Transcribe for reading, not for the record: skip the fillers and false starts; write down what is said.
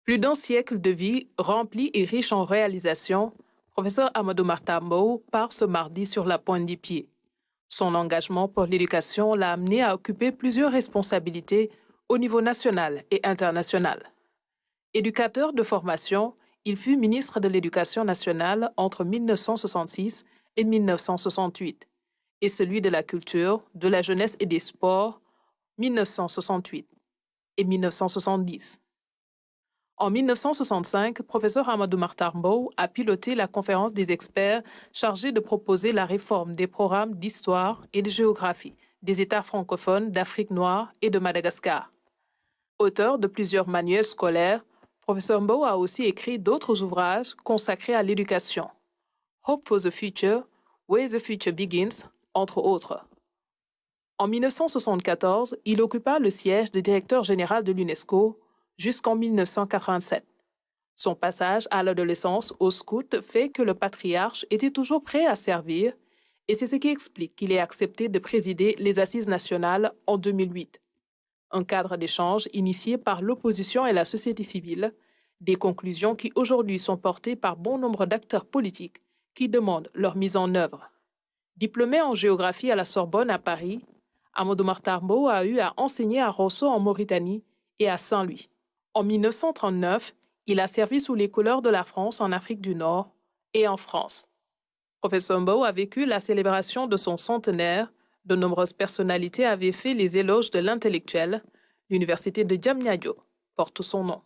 Plus d'un siècle de vie rempli et riche en réalisations, professeur Amadou Mahtar Mbow part ce mardi sur la pointe des pieds. Son engagement pour l'éducation l'a amené à occuper plusieurs responsabilités au niveau national et international. Éducateur de formation, il fut ministre de l'Éducation nationale entre 1966 et 1968 et celui de la Culture, de la Jeunesse et des Sports 1968 et 1970. En 1965, professeur Amadou Mahtar Mbow a piloté la conférence des experts chargée de proposer la réforme des programmes d'histoire et de géographie des États francophones d'Afrique noire et de Madagascar. Auteur de plusieurs manuels scolaires, professeur Mbow a aussi écrit d'autres ouvrages consacrés à l'éducation. Hope for the Future, Where the Future Begins, entre autres. En 1974, il occupa le siège de directeur général de l'UNESCO jusqu'en 1987. Son passage à l'adolescence au scout fait que le patriarche était toujours prêt à servir et c'est ce qui explique qu'il ait accepté de présider les Assises nationales en 2008. Un cadre d'échange initié par l'opposition et la société civile, des conclusions qui aujourd'hui sont portées par bon nombre d'acteurs politiques qui demandent leur mise en œuvre. Diplômé en géographie à la Sorbonne à Paris, Amadou Mahtar Mbow a eu à enseigner à Rosso en Mauritanie et à Saint-Louis. En 1939, il a servi sous les couleurs de la France en Afrique du Nord et en France. Professeur Mbow a vécu la célébration de son centenaire. De nombreuses personnalités avaient fait les éloges de l'intellectuel. L'université de Diamniadio porte son nom.